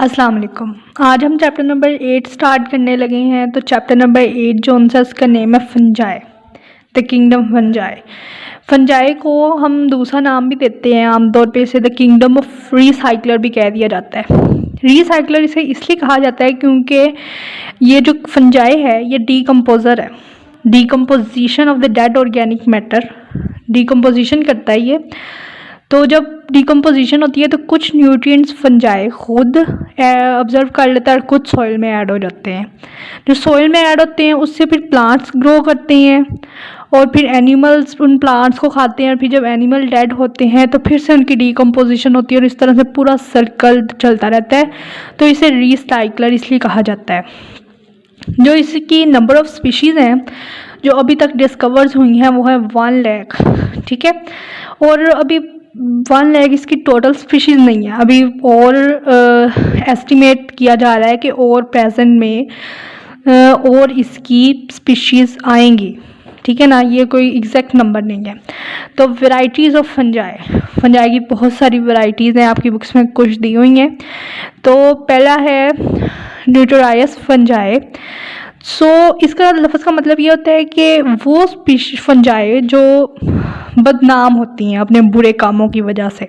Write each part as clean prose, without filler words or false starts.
अस्सलाम वालेकुम। आज हम चैप्टर नंबर 8 स्टार्ट करने लगे हैं। तो चैप्टर नंबर 8 जो उनसे उसका नेम है fungi, the kingdom fungi. Fungi को हम दूसरा नाम भी देते हैं आमतौर पे, इसे द किंगडम ऑफ रिसाइकलर भी कह दिया जाता है। रिसाइकलर इसे इसलिए कहा जाता है क्योंकि ये जो फंजाई है ये डीकम्पोज़र है, decomposition of the dead organic matter, decomposition करता है ये। तो जब डिकम्पोजिशन होती है तो कुछ न्यूट्रिएंट्स फंजाई खुद ऑब्जर्व कर लेता है और कुछ सॉइल में ऐड हो जाते हैं। जो सॉइल में ऐड होते हैं उससे फिर प्लांट्स ग्रो करते हैं और फिर एनिमल्स उन प्लांट्स को खाते हैं और फिर जब एनिमल डेड होते हैं तो फिर से उनकी डिकम्पोजिशन होती है और इस तरह से पूरा सर्कल चलता रहता है। तो इसे रिसाइकलर इसलिए कहा जाता है। जो इसकी नंबर ऑफ़ स्पीशीज़ हैं जो अभी तक डिस्कवर्स हुई हैं वो है 1 लाख, ठीक है। और अभी 1 लाख इसकी टोटल स्पीशीज़ नहीं है, अभी और एस्टिमेट किया जा रहा है कि और प्रेजेंट में और इसकी स्पीशीज़ आएंगी, ठीक है ना। ये कोई एग्जैक्ट नंबर नहीं है। तो वैरायटीज़ ऑफ फंजाई, फंजाई की बहुत सारी वैरायटीज़ हैं, आपकी बुक्स में कुछ दी हुई हैं। तो पहला है ड्यूटेराइयस फंजाई। इसका लफ्ज़ का मतलब ये होता है कि वो फंजाई जो बदनाम होती हैं अपने बुरे कामों की वजह से।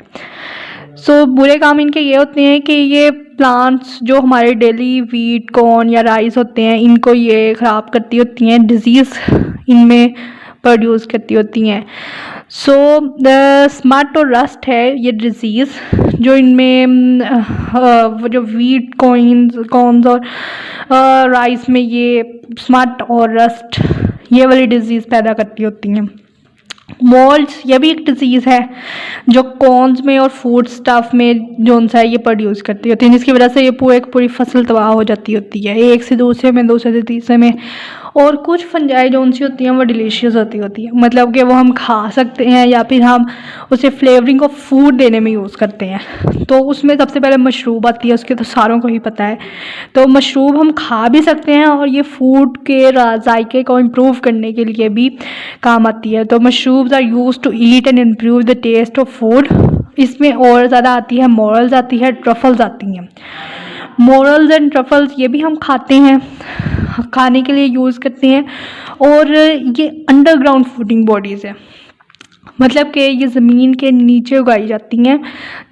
बुरे काम इनके ये होते हैं कि ये प्लांट्स जो हमारे डेली वीट, कॉर्न या राइस होते हैं इनको ये ख़राब करती होती हैं, डिज़ीज़ इनमें प्रोड्यूस करती होती हैं। द स्मट और रस्ट है ये डिज़ीज़ जो इनमें वो जो वीट, कॉर्न्स और राइस में ये स्मट और रस्ट ये वाली डिज़ीज़ पैदा करती होती हैं। मोल्ड्स ये भी एक डिज़ीज़ है जो कॉर्न्स में और फूड स्टफ में जो सा है ये प्रोड्यूस करती होती है, जिसकी वजह से ये पूरी फसल तबाह हो जाती होती है, एक से दूसरे में, दूसरे से तीसरे में। और कुछ फंजाई जो उनसी होती हैं वो डिलीशियस होती है, मतलब कि वो हम खा सकते हैं या फिर हम उसे फ्लेवरिंग ऑफ फूड देने में यूज़ करते हैं। तो उसमें सबसे पहले मशरूब आती है, उसके तो सारों को ही पता है। तो मशरूब हम खा भी सकते हैं और ये फूड के जायके को इम्प्रूव करने के लिए भी काम आती है। तो mushrooms are use to eat and improve the taste of food. इसमें और ज़्यादा आती है मॉरल्स आती है, ट्रफल्स आती हैं। मॉरल्स एंड ट्रफल्स ये भी हम खाते हैं, खाने के लिए यूज़ करते हैं। और ये अंडरग्राउंड फूडिंग बॉडीज़ है, मतलब कि ये ज़मीन के नीचे उगाई जाती हैं।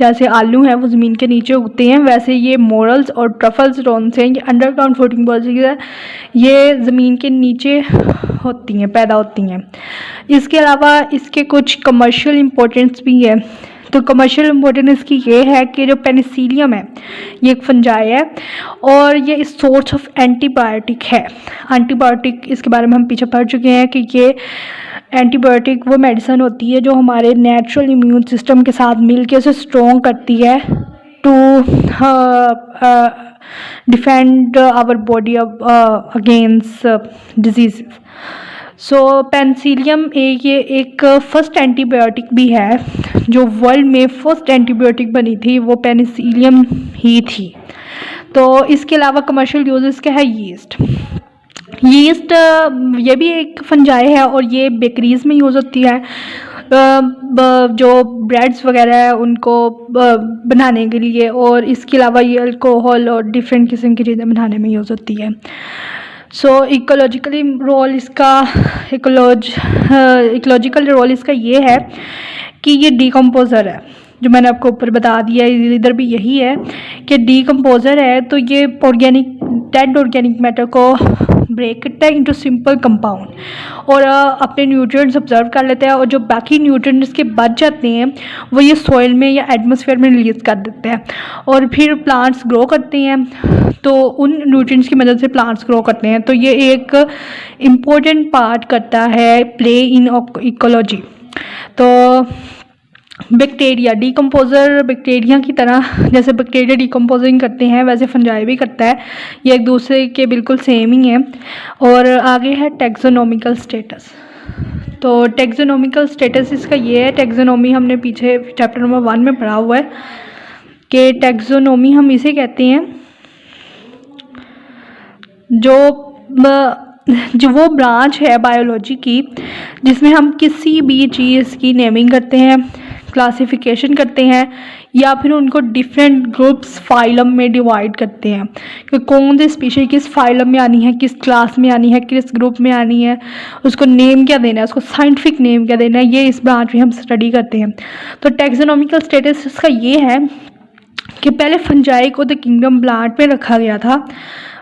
जैसे आलू हैं वो ज़मीन के नीचे उगते हैं, वैसे ये मॉरल्स और ट्रफल्स जोन से ये अंडरग्राउंड फूडिंग बॉडीज़ है, ये ज़मीन के नीचे होती हैं, पैदा होती हैं। इसके अलावा इसके कुछ कमर्शियल इम्पोर्टेंस भी है। तो कमर्शियल इम्पोर्टेंस इसकी ये है कि जो पेनिसिलियम है ये एक फंजाई है और ये इस सोर्स ऑफ एंटीबायोटिक है। एंटीबायोटिक इसके बारे में हम पीछे पढ़ चुके हैं कि ये एंटीबायोटिक वो मेडिसिन होती है जो हमारे नेचुरल इम्यून सिस्टम के साथ मिल के उसे स्ट्रॉन्ग करती है to defend our body against disease. Penicillium ये एक फर्स्ट एंटीबायोटिक भी है, जो वर्ल्ड में फर्स्ट एंटीबायोटिक बनी थी वो पेनिसिलियम ही थी। तो इसके अलावा कमर्शियल यूजेस क्या है, यीस्ट ये भी एक फंजाई है और ये बेकरीज़ में यूज़ होती है, जो ब्रेड्स वगैरह है उनको बनाने के लिए। और इसके अलावा ये अल्कोहल और डिफरेंट किस्म की चीज़ें बनाने में यूज़ होती है। इकोलॉजिकली रोल इसका इकोलॉजिकल रोल इसका ये है कि ये डीकम्पोज़र है, जो मैंने आपको ऊपर बता दिया है, इधर भी यही है कि डीकम्पोज़र है। तो ये डेड ऑर्गेनिक मैटर को ब्रेक करता है इनटू सिंपल कंपाउंड और अपने न्यूट्रिएंट्स ऑब्जर्व कर लेता है और जो बाकी न्यूट्रिएंट्स के बच जाते हैं वो ये सॉइल में या एटमॉस्फेयर में रिलीज़ कर देते हैं और फिर प्लांट्स ग्रो करते हैं। तो उन न्यूट्रिएंट्स की मदद से प्लांट्स ग्रो करते हैं। तो ये एक इम्पोर्टेंट पार्ट करता है प्ले इन इकोलॉजी। तो बैक्टीरिया डीकम्पोज़र बैक्टीरिया की तरह, जैसे बैक्टीरिया डीकम्पोजिंग करते हैं वैसे फंजाई भी करता है, ये एक दूसरे के बिल्कुल सेम ही है। और आगे है टैक्सोनॉमिकल स्टेटस। तो टैक्सोनॉमिकल स्टेटस इसका ये है, टैक्सोनॉमी हमने पीछे चैप्टर नंबर 1 में पढ़ा हुआ है कि टैक्सोनॉमी हम इसे कहते हैं जो वो ब्रांच है बायोलॉजी की जिसमें हम किसी भी चीज़ की नेमिंग करते हैं, क्लासिफिकेशन करते हैं या फिर उनको डिफरेंट ग्रुप्स फाइलम में डिवाइड करते हैं कि कौन सी स्पीशीज किस फाइलम में आनी है, किस क्लास में आनी है, किस ग्रुप में आनी है, उसको नेम क्या देना है, उसको साइंटिफिक नेम क्या देना है, ये इस ब्रांच में हम स्टडी करते हैं। तो टैक्सोनॉमिकल स्टेटस इसका ये है कि पहले फंजाई को द किंगडम प्लांट में रखा गया था,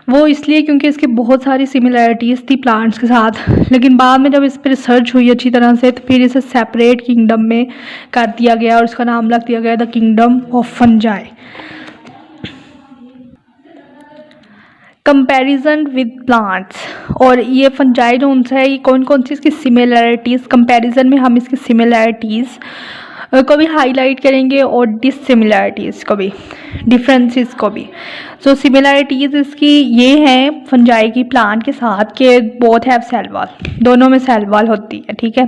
वो इसलिए क्योंकि इसकी बहुत सारी सिमिलैरिटीज़ थी प्लांट्स के साथ, लेकिन बाद में जब इस पर रिसर्च हुई अच्छी तरह से तो फिर इसे सेपरेट किंगडम में कर दिया गया और इसका नाम रख दिया गया the kingdom of fungi. Comparison with plants, और ये फंजाई जो उनसे है ये कौन कौन सी इसकी सिमिलैरिटीज़, कंपैरिजन में हम इसकी सिमिलैरिटीज़ को भी हाईलाइट करेंगे और डिससिमिलैरिटीज़ को भी, डिफरेंसेस को भी। सो सिमिलैरिटीज़ इसकी ये हैं फंजाई की प्लांट के साथ कि बोथ हैव सेल वॉल, दोनों में सेल वॉल होती है, ठीक है,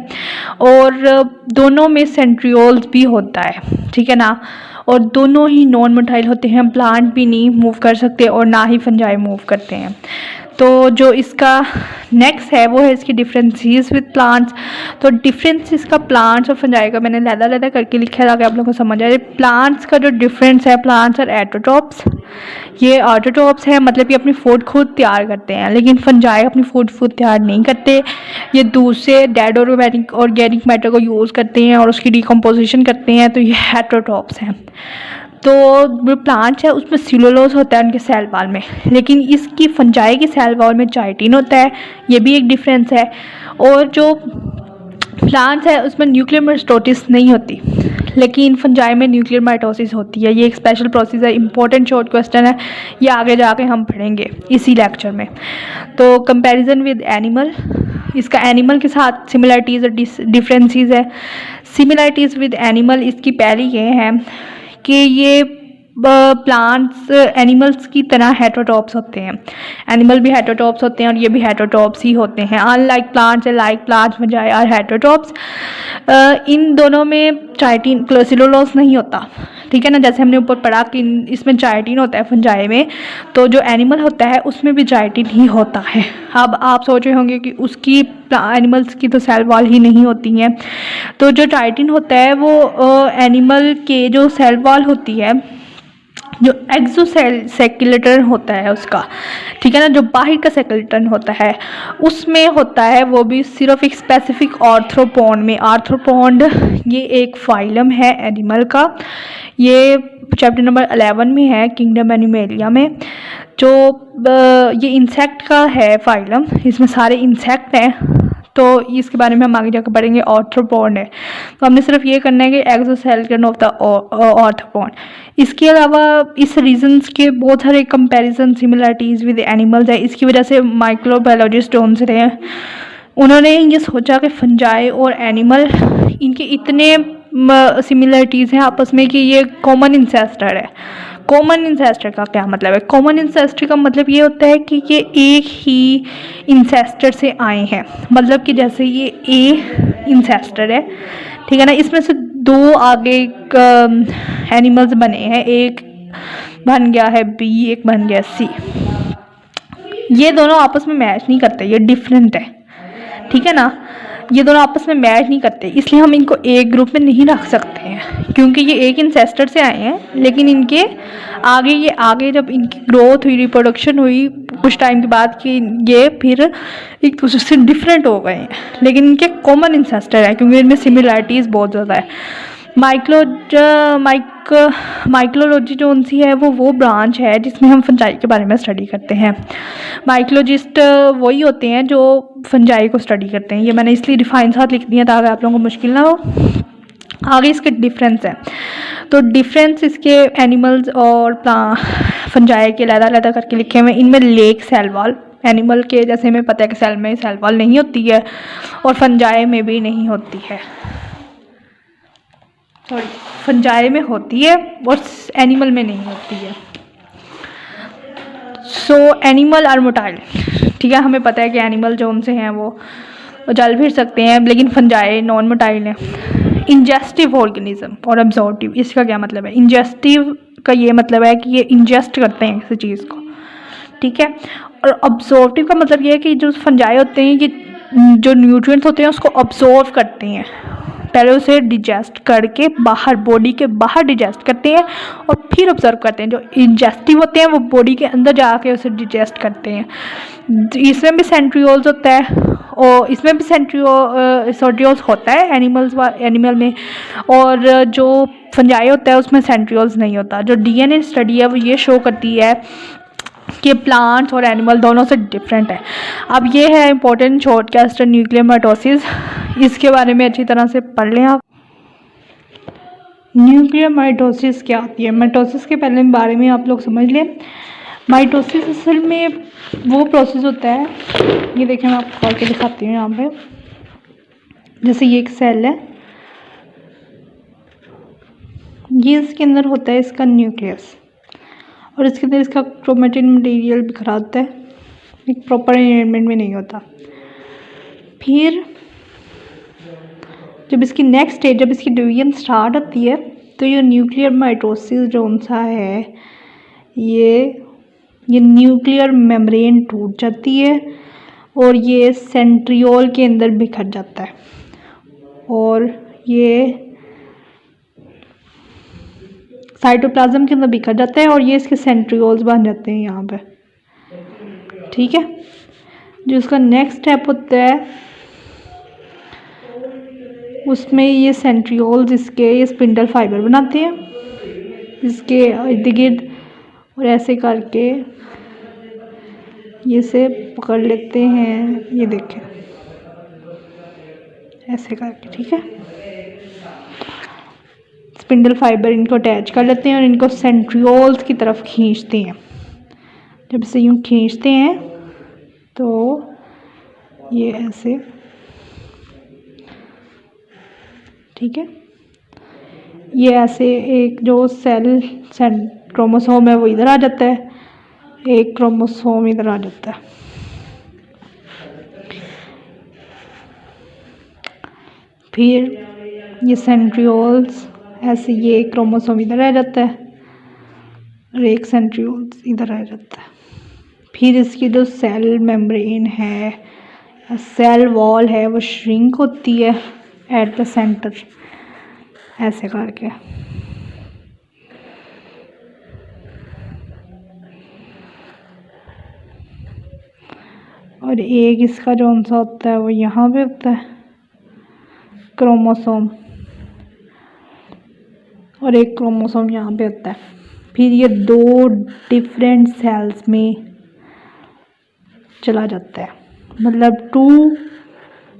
और दोनों में सेंट्रियोल्स भी होता है, ठीक है ना, और दोनों ही नॉन मोटाइल होते हैं, प्लांट भी नहीं मूव कर सकते और ना ही फंजाई मूव करते हैं। तो जो इसका नेक्स्ट है वो है इसकी डिफरेंसेस विद प्लांट्स। तो डिफरेंस इसका प्लांट्स और फंजाई का मैंने लैदा करके लिखा है ताकि आप लोगों को समझ आए। प्लांट्स का जो डिफरेंस है, प्लांट्स और ऑटोट्रॉप्स, ये ऑटोट्रॉप्स है मतलब ये अपनी फूड खुद तैयार करते हैं, लेकिन फंजाई अपनी फूड तैयार नहीं करते, ये दूसरे डेड ऑर्गेनिक मैटर को यूज़ करते हैं और उसकी डिकम्पोजिशन करते हैं, तो ये हेटरोट्रॉप्स हैं। तो जो प्लांट्स है उसमें सेलुलोज होता है उनके सेल वॉल में, लेकिन इसकी फंजाई की सेल वॉल में चाइटिन होता है, ये भी एक डिफरेंस है। और जो प्लांट्स है उसमें न्यूक्लियर माइटोसिस नहीं होती, लेकिन फंजाई में न्यूक्लियर माइटोसिस होती है। ये एक स्पेशल प्रोसेस है, इंपॉर्टेंट शॉर्ट क्वेश्चन है, ये आगे जाके हम पढ़ेंगे इसी लेक्चर में। तो कंपैरिजन विद एनिमल, इसका एनिमल के साथ सिमिलरिटीज़ और डिफरेंसेस है। सिमिलरिटीज़ विद एनिमल इसकी पहली ये है कि ये प्लांट्स एनिमल्स की तरह हेटरोट्रॉप्स होते हैं, एनिमल भी हेटरोट्रॉप्स होते हैं और ये भी हेटरोट्रॉप्स ही होते हैं। अनलाइक प्लांट्स है, like plants fungi are heterotrophs. इन दोनों में चाइटिन सेलुलोज नहीं होता, ठीक है ना, जैसे हमने ऊपर पढ़ा कि इसमें चाइटिन होता है फंजाई में, तो जो एनिमल होता है उसमें भी चाइटिन ही होता है। अब आप सोच रहे होंगे कि उसकी एनिमल्स की तो सेल वॉल ही नहीं होती हैं, तो जो चाइटिन होता है वो एनिमल के जो सेल वॉल होती है, जो एक्सोस्केलेटन होता है उसका, ठीक है ना, जो बाहर का स्केलेटन होता है उसमें होता है, वो भी सिर्फ एक स्पेसिफिक आर्थ्रोपोड में। आर्थ्रोपोड ये एक फाइलम है एनिमल का, ये चैप्टर नंबर 11 में है, किंगडम एनिमेलिया में। जो ये इंसेक्ट का है फाइलम, इसमें सारे इंसेक्ट हैं, तो इसके बारे में हम आगे जाकर पढ़ेंगे। आर्थ्रोपोड है, तो हमने सिर्फ ये करना है कि एक्सोस्केलेटन ऑफ द आर्थ्रोपोड। इसके अलावा इस रीजन्स के बहुत सारे कंपैरिजन सिमिलरिटीज़ विद एनिमल्स है। इसकी वजह से माइक्रोबायोलॉजिस्ट जो उनसे हैं उन्होंने ये सोचा कि फंजाई और एनिमल इनके इतने सिमिलरिटीज़ हैं आपस में कि ये कॉमन इंसेस्टर है। कॉमन इंसेस्टर का क्या मतलब है? कॉमन इंसेस्टर का मतलब ये होता है कि ये एक ही इंसेस्टर से आए हैं, मतलब कि जैसे ये ए इंसेस्टर है, ठीक है ना, इसमें से दो आगे एनिमल्स बने हैं, एक बन गया है बी, एक बन गया सी। ये दोनों आपस में मैच नहीं करते, ये डिफरेंट है, ठीक है ना, ये दोनों आपस में मैच नहीं करते, इसलिए हम इनको एक ग्रुप में नहीं रख सकते हैं, क्योंकि ये एक इंसेस्टर से आए हैं, लेकिन इनके आगे जब इनकी ग्रोथ हुई, रिप्रोडक्शन हुई कुछ टाइम के बाद कि ये फिर एक दूसरे से डिफरेंट हो गए हैं, लेकिन इनके कॉमन इंसेस्टर है क्योंकि इनमें सिमिलरिटीज़ बहुत ज़्यादा है। माइक्रोलॉजी जो उनसी है वो ब्रांच है जिसमें हम फंजाई के बारे में स्टडी करते हैं। माइक्रोलॉजिस्ट वही होते हैं जो फंजाई को स्टडी करते हैं। ये मैंने इसलिए डिफाइन साथ लिख दिया ताकि आप लोगों को मुश्किल ना हो। आगे इसके डिफरेंस है, तो डिफरेंस इसके एनिमल्स और फंजाई के अलग करके लिखे हुए। इनमें लेक सेल वॉल, एनिमल के जैसे हमें पता है कि सेल में सेल वॉल नहीं होती है और फंजाई में भी नहीं होती है, सॉरी फंजाई में होती है और एनिमल में नहीं होती है। सो एनिमल आर मोटाइल, ठीक है, हमें पता है कि एनिमल जो उनसे हैं वो चल फिर सकते हैं, लेकिन फंजाई नॉन मोटाइल है। इंजेस्टिव ऑर्गेनिज्म और अब्जॉर्टिव, इसका क्या मतलब है? इंजेस्टिव का ये मतलब है कि ये इंजेस्ट करते हैं किसी चीज़ को, ठीक है, और अब्जॉर्टिव का मतलब ये है कि जो फंजाई होते हैं ये जो न्यूट्रिएंट्स होते हैं उसको अब्जॉर्व करते हैं, पहले उसे डिजेस्ट करके बाहर, बॉडी के बाहर डिजेस्ट करते हैं और फिर ऑब्जर्व करते हैं। जो इंजेस्टिव होते हैं वो बॉडी के अंदर जाके उसे डिजेस्ट करते हैं। इसमें भी सेंट्रियोल्स होता है और इसमें भी सेंट्रियोल्स होता है एनिमल में, और जो फंजाई होता है उसमें सेंट्रियोल्स नहीं होता। जो डीएनए स्टडी है वो ये शो करती है कि प्लांट्स और एनिमल दोनों से डिफरेंट है। अब ये है इंपॉर्टेंट शॉर्टकास्ट न्यूक्लियर माइटोसिस, इसके बारे में अच्छी तरह से पढ़ लें आप। न्यूक्लियर माइटोसिस क्या होती है? माइटोसिस के पहले बारे में आप लोग समझ लें। माइटोसिस असल में वो प्रोसेस होता है, ये देखें मैं आपको खोल के दिखाती हूँ यहाँ पे। जैसे ये एक सेल है, ये इसके अंदर होता है इसका न्यूक्लियस, और इसके अंदर इसका क्रोमेटिन मटेरियल बिखरा होता है, एक प्रॉपर अरेंजमेंट में नहीं होता। फिर जब इसकी नेक्स्ट स्टेज, जब इसकी डिवीजन स्टार्ट होती है, तो ये न्यूक्लियर माइटोसिस जो सा है, ये न्यूक्लियर मेम्ब्रेन टूट जाती है और ये सेंट्रियोल के अंदर बिखर जाता है और ये साइटोप्लाज्म के अंदर बिखर जाता है और ये इसके सेंट्रियोल्स बन जाते हैं यहाँ पे। ठीक है, जो इसका नेक्स्ट स्टेप होता है उसमें ये सेंट्रियोल्स इसके ये स्पिंडल फाइबर बनाते हैं इसके इर्द गिर्द, और ऐसे करके ये से पकड़ लेते हैं, ये देखें ऐसे करके। ठीक है, स्पिंडल फाइबर इनको अटैच कर लेते हैं और इनको सेंट्रियोल्स की तरफ खींचते हैं। जब इसे यूँ खींचते हैं तो ये ऐसे, ठीक है, ये ऐसे एक जो सेल क्रोमोसोम है वो इधर आ जाता है, एक क्रोमोसोम इधर आ जाता है। फिर ये सेंट्रियोल्स ऐसे, ये क्रोमोसोम इधर आ जाता है और एक सेंट्रियोल्स इधर आ जाता है। फिर इसकी जो सेल मेम्ब्रेन है, सेल वॉल है, वो श्रिंक होती है एट द सेंटर ऐसे करके। और एक इसका जो सा होता है वो यहाँ पे होता है क्रोमोसोम, और एक क्रोमोसोम यहाँ पे होता है। फिर ये दो डिफरेंट सेल्स में चला जाता है, मतलब 2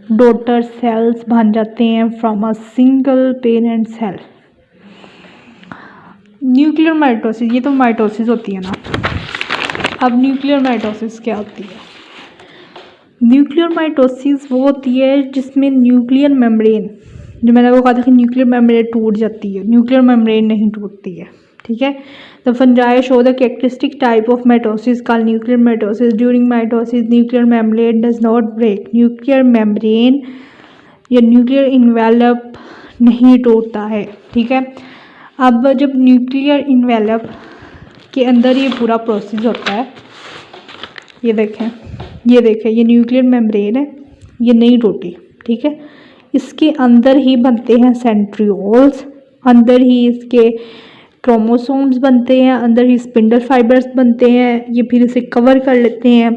डॉटर सेल्स बन जाते हैं from a single parent cell. Nuclear mitosis, ये तो माइटोसिस होती है ना। अब न्यूक्लियर माइटोसिस क्या होती है? न्यूक्लियर माइटोसिस वो होती है जिसमें न्यूक्लियर मेम्ब्रेन, जो मैंने वो कहा था कि न्यूक्लियर मेम्ब्रेन टूट जाती है, न्यूक्लियर मेम्ब्रेन नहीं टूटती है। ठीक है, the fungi show the characteristic type of mitosis called nuclear mitosis. During mitosis nuclear membrane does not break, nuclear membrane या न्यूक्लियर इन्वेलप नहीं टूटता है। ठीक है, अब जब न्यूक्लियर इन्वेलप के अंदर ये पूरा प्रोसेस होता है, ये देखें ये न्यूक्लियर मेम्ब्रेन है, ये नहीं टूटी। ठीक है, इसके अंदर ही बनते हैं सेंट्रियोल्स, अंदर ही इसके क्रोमोसोम्स बनते हैं, अंदर ही स्पिंडल फाइबर्स बनते हैं, ये फिर इसे कवर कर लेते हैं।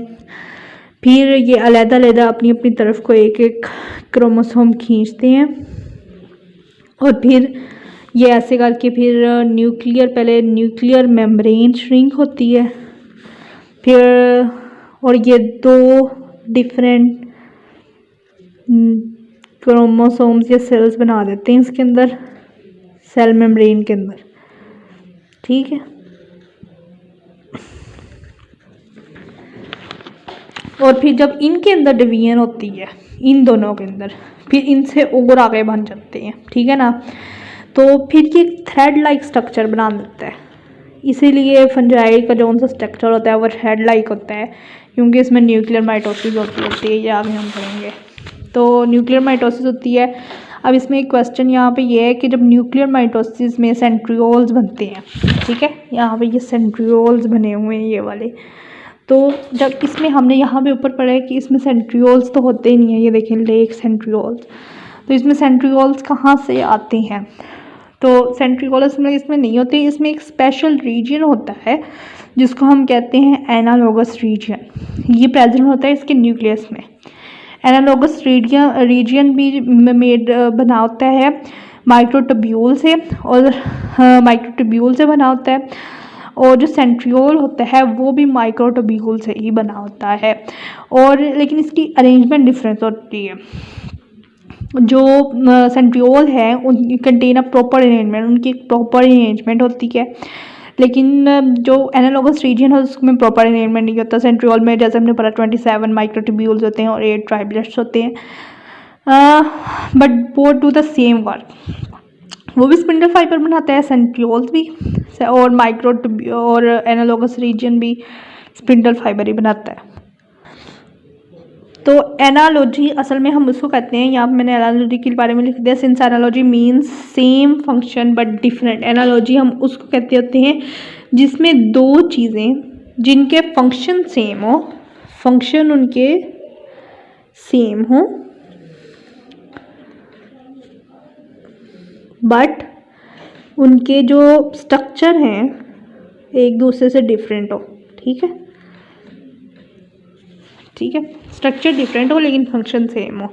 फिर ये अलग-अलग अपनी अपनी तरफ को एक एक क्रोमोसोम खींचते हैं और फिर ये ऐसे करके फिर पहले न्यूक्लियर मेम्ब्रेन श्रिंक होती है, फिर और ये 2 डिफरेंट क्रोमोसोम्स या सेल्स बना देते हैं इसके अंदर, सेल मेम्ब्रेन के अंदर। ठीक है, और फिर जब इनके अंदर डिवीजन होती है, इन दोनों के अंदर, फिर इनसे और आगे बन जाते हैं। ठीक है ना, तो फिर ये थ्रेड लाइक स्ट्रक्चर बना देता है। इसीलिए फंजाई का जो सा स्ट्रक्चर होता है वो थ्रेड लाइक होता है, क्योंकि इसमें न्यूक्लियर माइटोसिस होती है, ये आगे हम पढ़ेंगे। तो न्यूक्लियर माइटोसिस होती है। अब इसमें एक क्वेश्चन यहाँ पे ये है कि जब न्यूक्लियर माइटोसिस में सेंट्रियोल्स बनते हैं, ठीक है, यहाँ पे ये सेंट्रियोल्स बने हुए हैं ये वाले, तो जब इसमें हमने यहाँ पे ऊपर पढ़ा है कि इसमें सेंट्रियोल्स तो होते ही नहीं है, ये देखें लेक सेंट्रियोल्स, तो इसमें सेंट्रियोल्स कहाँ से आते हैं? तो सेंट्रियोल्स में इसमें नहीं होते, इसमें एक स्पेशल रीजन होता है जिसको हम कहते हैं एनालोगस रीजन। ये प्रेजेंट होता है इसके न्यूक्लियस में। एनालोगस रीजन भी मेड बना होता है माइक्रोट्यूब्यूल से, और माइक्रोट्यूब्यूल से बना होता है, और जो सेंट्रियोल होता है वो भी माइक्रोट्यूब्यूल से ही बना होता है। और लेकिन इसकी अरेंजमेंट डिफरेंस होती है। जो सेंट्रियोल है उन कंटेन अ प्रॉपर अरेंजमेंट, उनकी प्रॉपर अरेंजमेंट होती है, लेकिन जो एनालोगस रीजन है उसमें प्रॉपर अरेंजमेंट नहीं होता। सेंट्रियोल में जैसे हमने पढ़ा 27 माइक्रोट्यूब्यूल्स होते हैं और 8 ट्राइबलेट्स होते हैं, but both do the same work. वो भी स्पिंडल फाइबर बनाता है, सेंट्रियोल्स भी, और और एनालोगस रीजन भी स्पिंडल फाइबर ही बनाता है। तो एनालॉजी असल में हम उसको कहते हैं, यहाँ मैंने एनालॉजी के बारे में लिख दिया, since analogy means same function but different. Analogy हम उसको कहते होते हैं जिसमें दो चीज़ें जिनके फंक्शन सेम हो, फंक्शन उनके सेम हो बट उनके जो स्ट्रक्चर हैं एक दूसरे से डिफरेंट हो। ठीक है, ठीक है, स्ट्रक्चर डिफरेंट हो लेकिन फंक्शन सेम हो।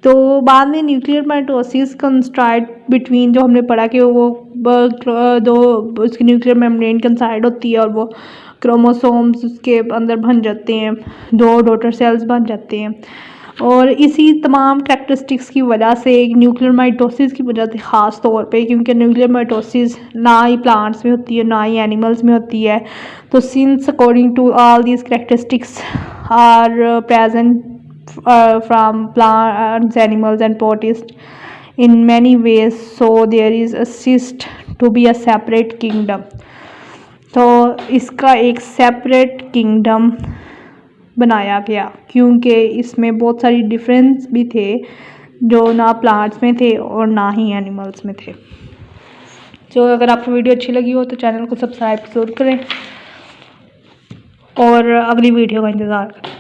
तो बाद में न्यूक्लियर माइटोसिस कंस्ट्राइड बिटवीन, जो हमने पढ़ा कि वो दो उसकी न्यूक्लियर मेम्ब्रेन कंसाइड होती है और वो क्रोमोसोम्स उसके अंदर बन जाते हैं, दो डॉटर सेल्स बन जाते हैं। और इसी तमाम कैरेक्टरिस्टिक्स की वजह से न्यूक्लियर माइटोसिस की वजह से ख़ास तौर पे, क्योंकि न्यूक्लियर माइटोसिस ना ही प्लांट्स में होती है ना ही एनिमल्स में होती है, तो since according to all these characteristics are present from plants, animals and protist in many ways, so there is assist to be a separate kingdom। तो इसका एक सेपरेट किंगडम बनाया गया क्योंकि इसमें बहुत सारी डिफरेंस भी थे जो ना प्लांट्स में थे और ना ही एनिमल्स में थे। तो अगर आपको वीडियो अच्छी लगी हो तो चैनल को सब्सक्राइब ज़रूर करें और अगली वीडियो का इंतज़ार करें।